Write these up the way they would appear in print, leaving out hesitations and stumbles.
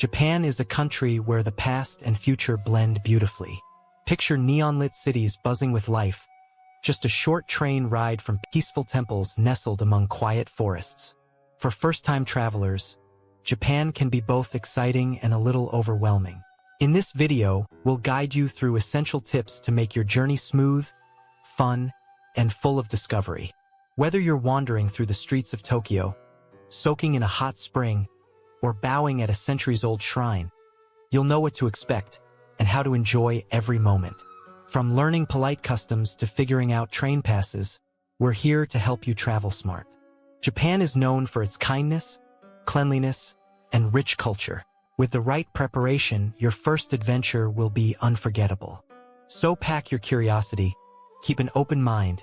Japan is a country where the past and future blend beautifully. Picture neon-lit cities buzzing with life, just a short train ride from peaceful temples nestled among quiet forests. For first-time travelers, Japan can be both exciting and a little overwhelming. In this video, we'll guide you through essential tips to make your journey smooth, fun, and full of discovery. Whether you're wandering through the streets of Tokyo, soaking in a hot spring, or bowing at a centuries-old shrine, you'll know what to expect and how to enjoy every moment. From learning polite customs to figuring out train passes, we're here to help you travel smart. Japan is known for its kindness, cleanliness, and rich culture. With the right preparation, your first adventure will be unforgettable. So pack your curiosity, keep an open mind,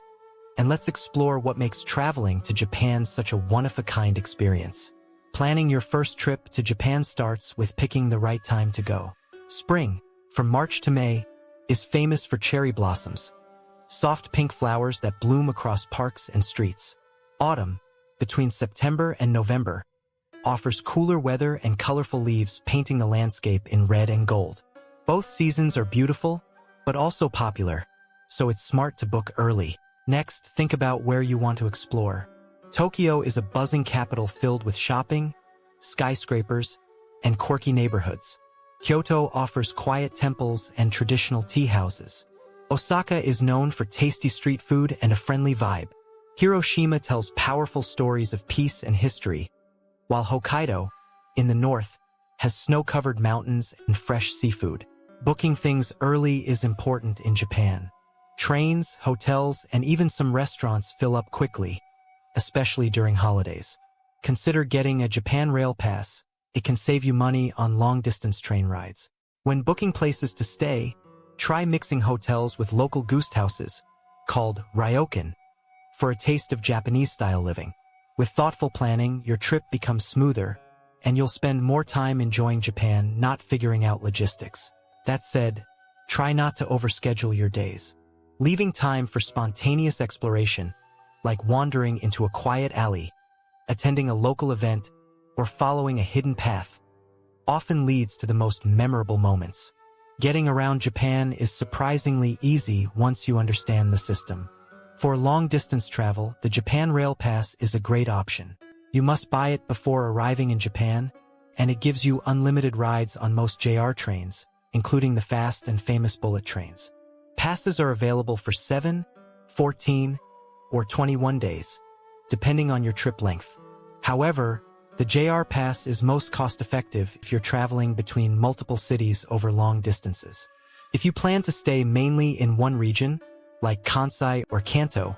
and let's explore what makes traveling to Japan such a one-of-a-kind experience. Planning your first trip to Japan starts with picking the right time to go. Spring, from March to May, is famous for cherry blossoms, soft pink flowers that bloom across parks and streets. Autumn, between September and November, offers cooler weather and colorful leaves painting the landscape in red and gold. Both seasons are beautiful, but also popular, so it's smart to book early. Next, think about where you want to explore. Tokyo is a buzzing capital filled with shopping, skyscrapers, and quirky neighborhoods. Kyoto offers quiet temples and traditional tea houses. Osaka is known for tasty street food and a friendly vibe. Hiroshima tells powerful stories of peace and history, while Hokkaido, in the north, has snow-covered mountains and fresh seafood. Booking things early is important in Japan. Trains, hotels, and even some restaurants fill up quickly, especially during holidays. Consider getting a Japan Rail Pass. It can save you money on long-distance train rides. When booking places to stay, try mixing hotels with local guest houses, called ryokan, for a taste of Japanese-style living. With thoughtful planning, your trip becomes smoother, and you'll spend more time enjoying Japan, not figuring out logistics. That said, try not to overschedule your days. Leaving time for spontaneous exploration, like wandering into a quiet alley, attending a local event, or following a hidden path, often leads to the most memorable moments. Getting around Japan is surprisingly easy once you understand the system. For long-distance travel, the Japan Rail Pass is a great option. You must buy it before arriving in Japan, and it gives you unlimited rides on most JR trains, including the fast and famous bullet trains. Passes are available for 7, 14, or 21 days, depending on your trip length. However, the JR Pass is most cost-effective if you're traveling between multiple cities over long distances. If you plan to stay mainly in one region, like Kansai or Kanto,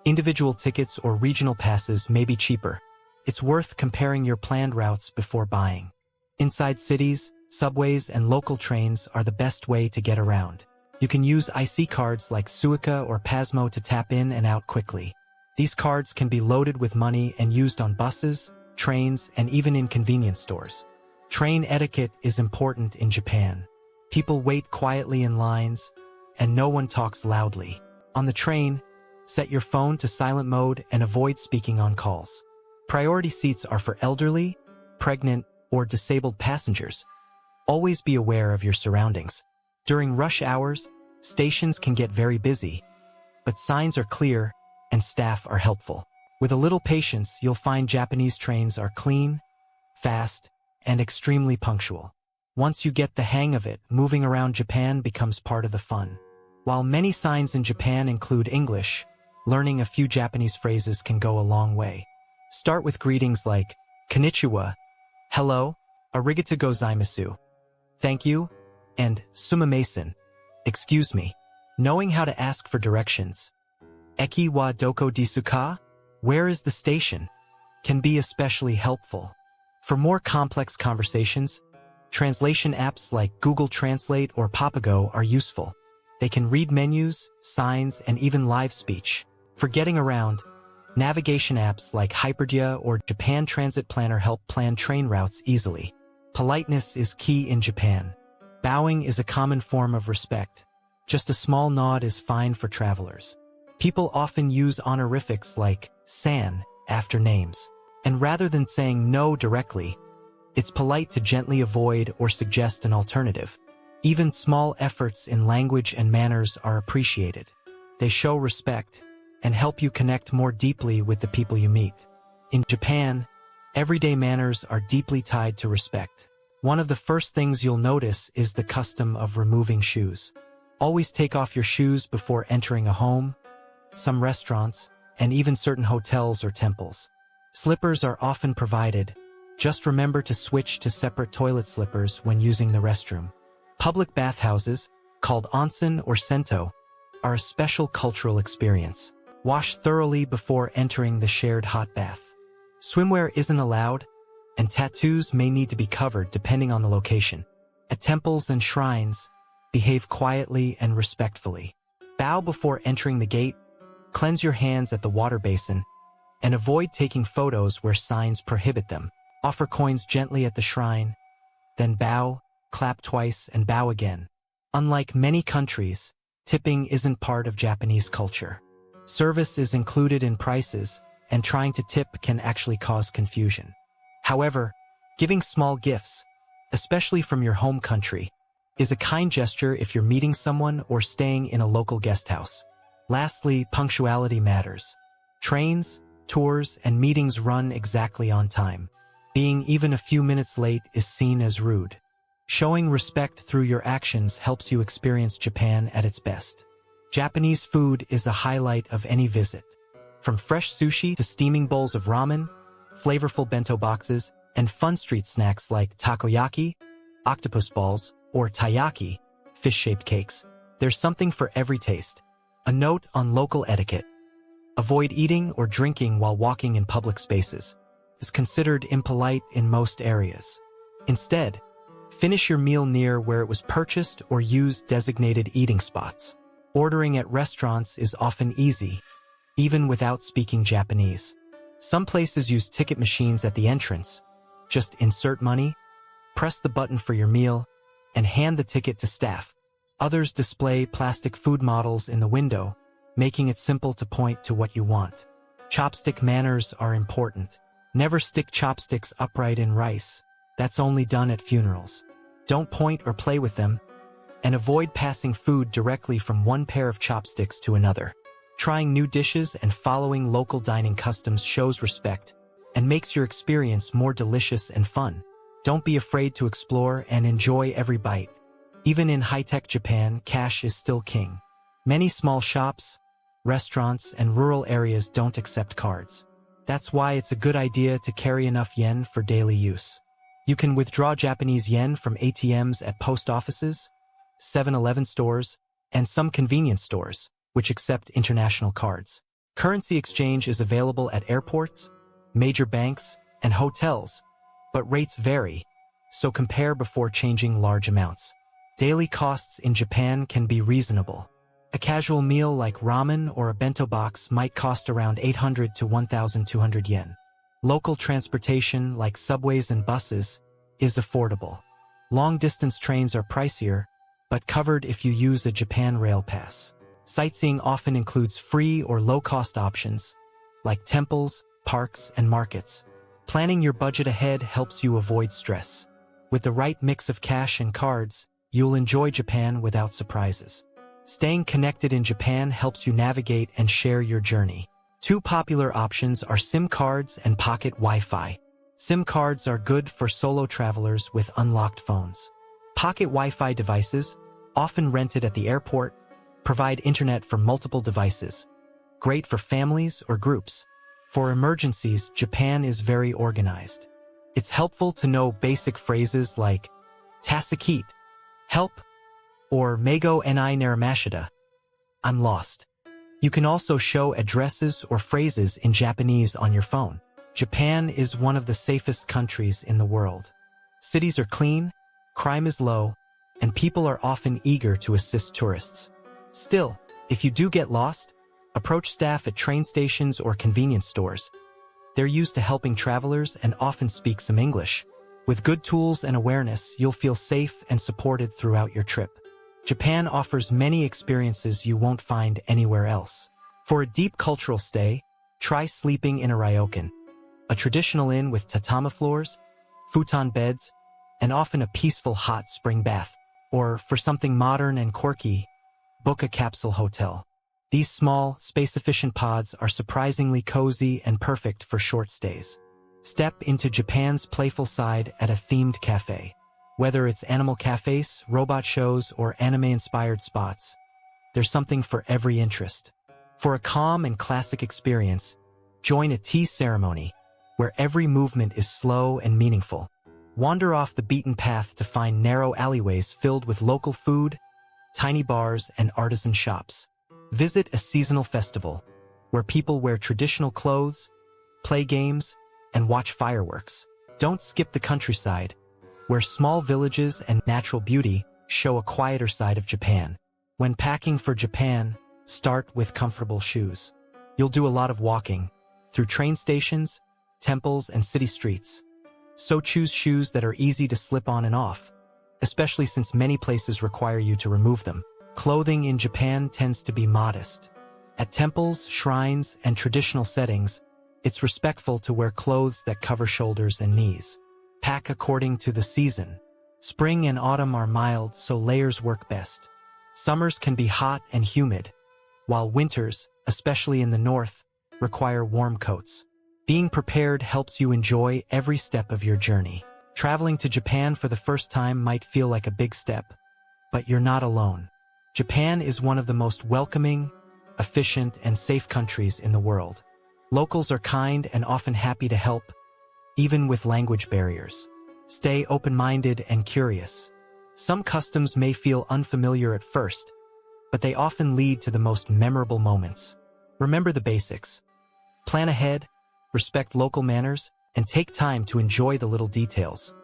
individual tickets or regional passes may be cheaper. It's worth comparing your planned routes before buying. Inside cities, subways and local trains are the best way to get around. You can use IC cards like Suica or Pasmo to tap in and out quickly. These cards can be loaded with money and used on buses, trains, and even in convenience stores. Train etiquette is important in Japan. People wait quietly in lines, and no one talks loudly. On the train, set your phone to silent mode and avoid speaking on calls. Priority seats are for elderly, pregnant, or disabled passengers. Always be aware of your surroundings. During rush hours, stations can get very busy, but signs are clear and staff are helpful. With a little patience, you'll find Japanese trains are clean, fast, and extremely punctual. Once you get the hang of it, moving around Japan becomes part of the fun. While many signs in Japan include English, learning a few Japanese phrases can go a long way. Start with greetings like konnichiwa, hello, arigato gozaimasu, thank you, and sumimasen, excuse me. Knowing how to ask for directions, eki wa doko desu ka, where is the station, can be especially helpful. For more complex conversations, translation apps like Google Translate or Papago are useful. They can read menus, signs, and even live speech. For getting around, navigation apps like Hyperdia or Japan Transit Planner help plan train routes easily. Politeness is key in Japan. Bowing is a common form of respect. Just a small nod is fine for travelers. People often use honorifics like san after names. And rather than saying no directly, It's polite to gently avoid or suggest an alternative. Even small efforts in language and manners are appreciated. They show respect and help you connect more deeply with the people you meet. In Japan, everyday manners are deeply tied to respect. One of the first things you'll notice is the custom of removing shoes. Always take off your shoes before entering a home, some restaurants, and even certain hotels or temples. Slippers are often provided. Just remember to switch to separate toilet slippers when using the restroom. Public bathhouses, called onsen or sento, are a special cultural experience. Wash thoroughly before entering the shared hot bath. Swimwear isn't allowed, and tattoos may need to be covered depending on the location. At temples and shrines, behave quietly and respectfully. Bow before entering the gate, cleanse your hands at the water basin, and avoid taking photos where signs prohibit them. Offer coins gently at the shrine, then bow, clap twice, and bow again. Unlike many countries, tipping isn't part of Japanese culture. Service is included in prices, and trying to tip can actually cause confusion. However, giving small gifts, especially from your home country, is a kind gesture if you're meeting someone or staying in a local guest house. Lastly, punctuality matters. Trains, tours, and meetings run exactly on time. Being even a few minutes late is seen as rude. Showing respect through your actions helps you experience Japan at its best. Japanese food is a highlight of any visit. From fresh sushi to steaming bowls of ramen, flavorful bento boxes, and fun street snacks like takoyaki, octopus balls, or taiyaki, fish-shaped cakes, there's something for every taste. A note on local etiquette. Avoid eating or drinking while walking in public spaces. Is considered impolite in most areas. Instead, finish your meal near where it was purchased or use designated eating spots. Ordering at restaurants is often easy, even without speaking Japanese. Some places use ticket machines at the entrance. Just insert money, press the button for your meal, and hand the ticket to staff. Others display plastic food models in the window, making it simple to point to what you want. Chopstick manners are important. Never stick chopsticks upright in rice. That's only done at funerals. Don't point or play with them, and avoid passing food directly from one pair of chopsticks to another. Trying new dishes and following local dining customs shows respect and makes your experience more delicious and fun. Don't be afraid to explore and enjoy every bite. Even in high-tech Japan, cash is still king. Many small shops, restaurants, and rural areas don't accept cards. That's why it's a good idea to carry enough yen for daily use. You can withdraw Japanese yen from ATMs at post offices, 7-Eleven stores, and some convenience stores, which accept international cards. Currency exchange is available at airports, major banks, and hotels, but rates vary, so compare before changing large amounts. Daily costs in Japan can be reasonable. A casual meal like ramen or a bento box might cost around 800 to 1,200 yen. Local transportation like subways and buses is affordable. Long-distance trains are pricier, but covered if you use a Japan Rail Pass. Sightseeing often includes free or low-cost options, like temples, parks, and markets. Planning your budget ahead helps you avoid stress. With the right mix of cash and cards, you'll enjoy Japan without surprises. Staying connected in Japan helps you navigate and share your journey. Two popular options are SIM cards and pocket Wi-Fi. SIM cards are good for solo travelers with unlocked phones. Pocket Wi-Fi devices, often rented at the airport, provide internet for multiple devices. Great for families or groups. For emergencies, Japan is very organized. It's helpful to know basic phrases like tasakite, help, or Meigo ni naramashita, I'm lost. You can also show addresses or phrases in Japanese on your phone. Japan is one of the safest countries in the world. Cities are clean, crime is low, and people are often eager to assist tourists. Still, if you do get lost, approach staff at train stations or convenience stores. They're used to helping travelers and often speak some English. With good tools and awareness, you'll feel safe and supported throughout your trip. Japan offers many experiences you won't find anywhere else. For a deep cultural stay, try sleeping in a ryokan, a traditional inn with tatami floors, futon beds, and often a peaceful hot spring bath. Or, for something modern and quirky, book a capsule hotel. These small, space-efficient pods are surprisingly cozy and perfect for short stays. Step into Japan's playful side at a themed cafe. Whether it's animal cafés, robot shows, or anime-inspired spots, there's something for every interest. For a calm and classic experience, join a tea ceremony, where every movement is slow and meaningful. Wander off the beaten path to find narrow alleyways filled with local food, tiny bars, and artisan shops. Visit a seasonal festival, where people wear traditional clothes, play games, and watch fireworks. Don't skip the countryside, where small villages and natural beauty show a quieter side of Japan. When packing for Japan, start with comfortable shoes. You'll do a lot of walking, through train stations, temples, and city streets. So choose shoes that are easy to slip on and off, especially since many places require you to remove them. Clothing in Japan tends to be modest. At temples, shrines, and traditional settings, it's respectful to wear clothes that cover shoulders and knees. Pack according to the season. Spring and autumn are mild, so layers work best. Summers can be hot and humid, while winters, especially in the north, require warm coats. Being prepared helps you enjoy every step of your journey. Traveling to Japan for the first time might feel like a big step, but you're not alone. Japan is one of the most welcoming, efficient, and safe countries in the world. Locals are kind and often happy to help, even with language barriers. Stay open-minded and curious. Some customs may feel unfamiliar at first, but they often lead to the most memorable moments. Remember the basics. Plan ahead, respect local manners, and take time to enjoy the little details.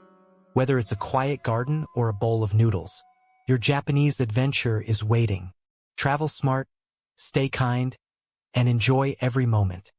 Whether it's a quiet garden or a bowl of noodles, your Japanese adventure is waiting. Travel smart, stay kind, and enjoy every moment.